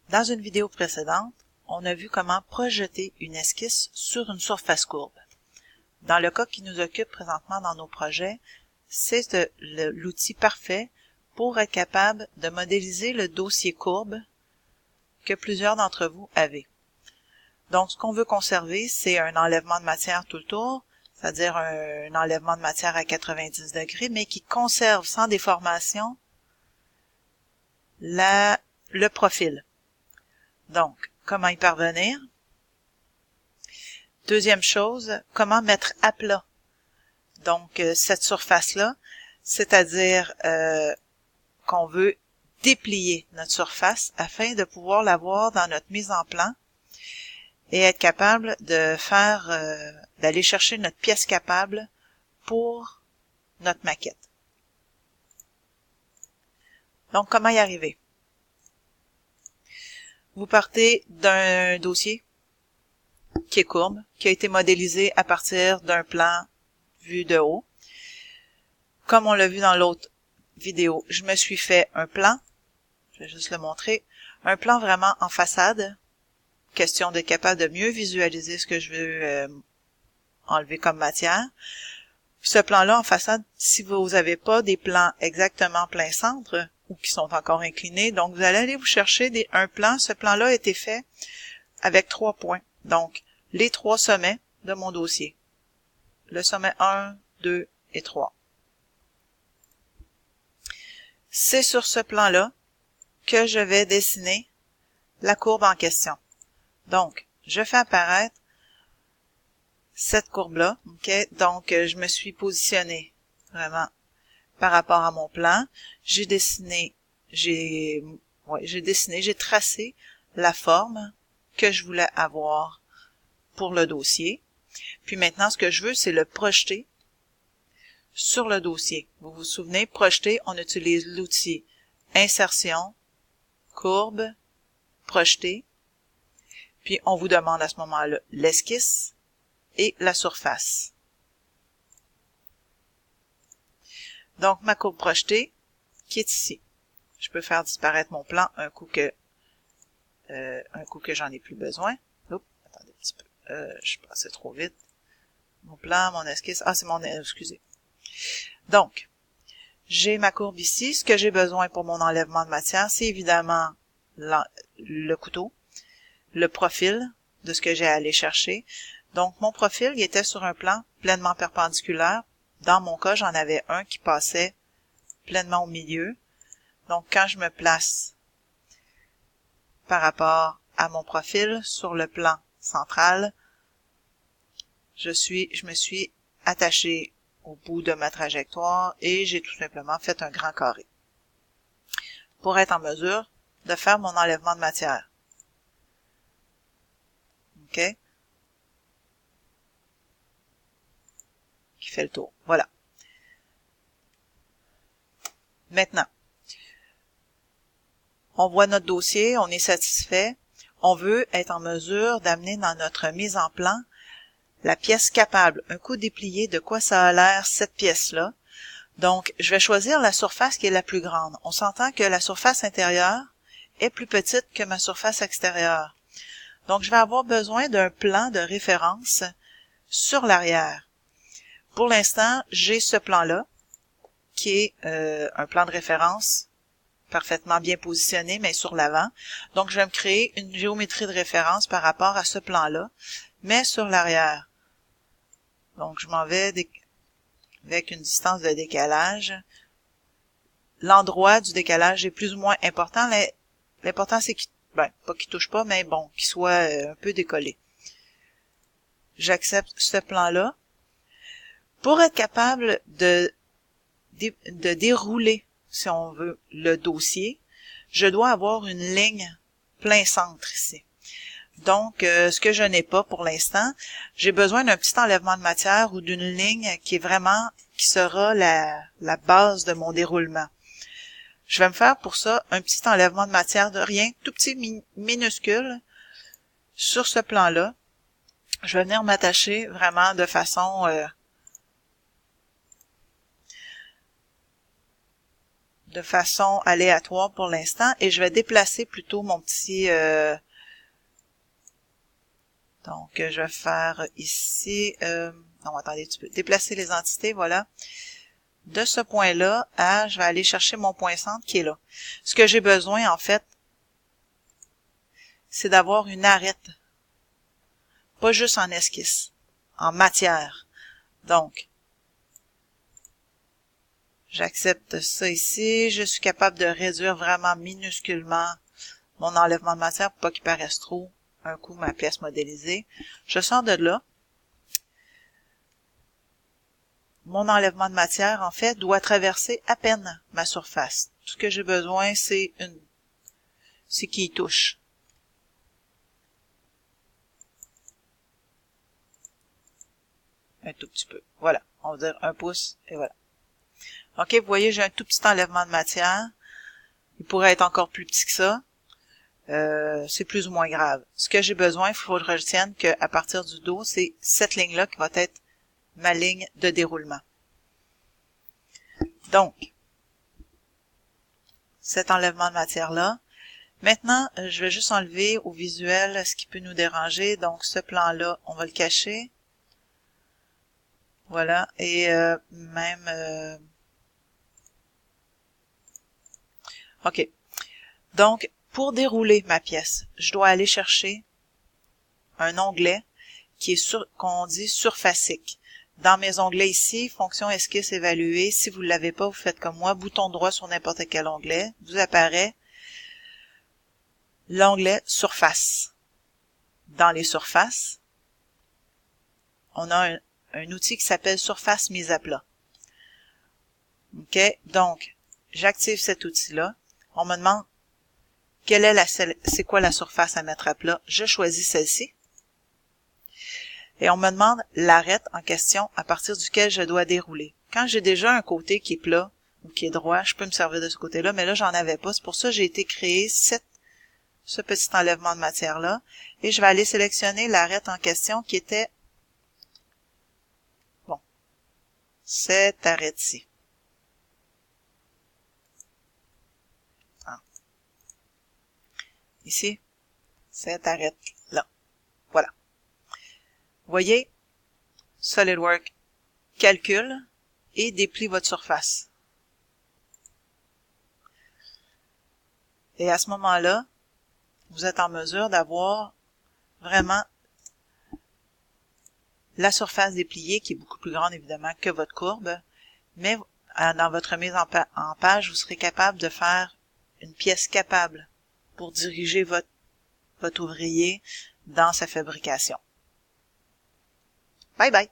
Dans une vidéo précédente, on a vu comment projeter une esquisse sur une surface courbe. Dans le cas qui nous occupe présentement dans nos projets, c'est l'outil parfait pour être capable de modéliser le dossier courbe que plusieurs d'entre vous avez. Donc, ce qu'on veut conserver, c'est un enlèvement de matière tout le tour, c'est-à-dire un enlèvement de matière à 90 degrés, mais qui conserve sans déformation le profil. Donc, comment y parvenir? Deuxième chose, comment mettre à plat donc cette surface-là, c'est-à-dire qu'on veut déplier notre surface afin de pouvoir la voir dans notre mise en plan et être capable de faire, d'aller chercher notre pièce capable pour notre maquette. Donc, comment y arriver? Vous partez d'un dossier qui est courbe, qui a été modélisé à partir d'un plan vu de haut. Comme on l'a vu dans l'autre vidéo, je me suis fait un plan, je vais juste le montrer, un plan vraiment en façade, question d'être capable de mieux visualiser ce que je veux enlever comme matière. Ce plan-là en façade, si vous n'avez pas des plans exactement plein centre, ou qui sont encore inclinés, donc vous allez aller vous chercher un plan. Ce plan-là a été fait avec 3 points. Donc, les 3 sommets de mon dossier. Le sommet 1, 2 et 3. C'est sur ce plan-là que je vais dessiner la courbe en question. Donc, je fais apparaître cette courbe-là. Okay? Donc, je me suis positionnée vraiment par rapport à mon plan. J'ai tracé la forme que je voulais avoir pour le dossier. Puis maintenant, ce que je veux, c'est le projeter sur le dossier. Vous vous souvenez, projeter, on utilise l'outil insertion, courbe, projeter. Puis on vous demande à ce moment-là l'esquisse et la surface. Donc ma courbe projetée qui est ici. Je peux faire disparaître mon plan un coup que j'en ai plus besoin. Oups, attendez un petit peu. Je suis passé trop vite. Mon plan, mon esquisse. Ah, c'est mon... excusez. Donc, j'ai ma courbe ici. Ce que j'ai besoin pour mon enlèvement de matière, c'est évidemment le couteau, le profil de ce que j'ai à aller chercher. Donc, mon profil, il était sur un plan pleinement perpendiculaire. Dans mon cas, j'en avais un qui passait pleinement au milieu. Donc, quand je me place par rapport à mon profil sur le plan central, je me suis attaché au bout de ma trajectoire et j'ai tout simplement fait un grand carré pour être en mesure de faire mon enlèvement de matière. OK? Qui fait le tour. Voilà. Maintenant, on voit notre dossier, on est satisfait. On veut être en mesure d'amener dans notre mise en plan la pièce capable. Un coup déplié, de quoi ça a l'air cette pièce-là. Donc, je vais choisir la surface qui est la plus grande. On s'entend que la surface intérieure est plus petite que ma surface extérieure. Donc, je vais avoir besoin d'un plan de référence sur l'arrière. Pour l'instant, j'ai ce plan-là, qui est un plan de référence parfaitement bien positionné, mais sur l'avant. Donc, je vais me créer une géométrie de référence par rapport à ce plan-là, mais sur l'arrière. Donc, je m'en vais avec une distance de décalage. L'endroit du décalage est plus ou moins important. L'important, c'est qu'il, pas qu'il touche pas, mais bon, qu'il soit un peu décollé. J'accepte ce plan-là. Pour être capable de dérouler, si on veut, le dossier, je dois avoir une ligne plein centre ici. Donc, ce que je n'ai pas pour l'instant, j'ai besoin d'un petit enlèvement de matière ou d'une ligne qui sera la base de mon déroulement. Je vais me faire pour ça un petit enlèvement de matière de rien, tout petit, minuscule, sur ce plan-là. Je vais venir m'attacher vraiment de façon de façon aléatoire pour l'instant et je vais déplacer plutôt mon petit... donc, je vais faire ici... non, attendez, tu peux déplacer les entités, voilà. De ce point-là à... Je vais aller chercher mon point centre qui est là. Ce que j'ai besoin, en fait, c'est d'avoir une arête. Pas juste en esquisse, en matière. Donc, j'accepte ça ici. Je suis capable de réduire vraiment minusculement mon enlèvement de matière pour pas qu'il paraisse trop un coup ma pièce modélisée. Je sors de là. Mon enlèvement de matière, en fait, doit traverser à peine ma surface. Tout ce que j'ai besoin, c'est qu'il y touche. Un tout petit peu. Voilà. On va dire 1 pouce et voilà. OK, vous voyez, j'ai un tout petit enlèvement de matière. Il pourrait être encore plus petit que ça. C'est plus ou moins grave. Ce que j'ai besoin, il faut que je retienne qu'à partir du dos, c'est cette ligne-là qui va être ma ligne de déroulement. Donc, cet enlèvement de matière-là. Maintenant, je vais juste enlever au visuel ce qui peut nous déranger. Donc, ce plan-là, on va le cacher. Voilà. Et même... OK. Donc, pour dérouler ma pièce, je dois aller chercher un onglet qui est qu'on dit surfacique. Dans mes onglets ici, fonction esquisse évaluée, si vous ne l'avez pas, vous faites comme moi, bouton droit sur n'importe quel onglet, vous apparaît l'onglet surface. Dans les surfaces, on a un outil qui s'appelle surface mise à plat. OK? Donc, j'active cet outil-là. On me demande c'est quoi la surface à mettre à plat. Je choisis celle-ci. Et on me demande l'arête en question à partir duquel je dois dérouler. Quand j'ai déjà un côté qui est plat ou qui est droit, je peux me servir de ce côté-là, mais là, j'en avais pas. C'est pour ça que j'ai été créer ce petit enlèvement de matière-là. Et je vais aller sélectionner l'arête en question qui était, bon, cette arête-ci. Ici, cette arête-là. Voilà. Vous voyez, SolidWorks calcule et déplie votre surface. Et à ce moment-là, vous êtes en mesure d'avoir vraiment la surface dépliée qui est beaucoup plus grande évidemment que votre courbe, mais dans votre mise en page, vous serez capable de faire une pièce capable pour diriger votre ouvrier dans sa fabrication. Bye bye!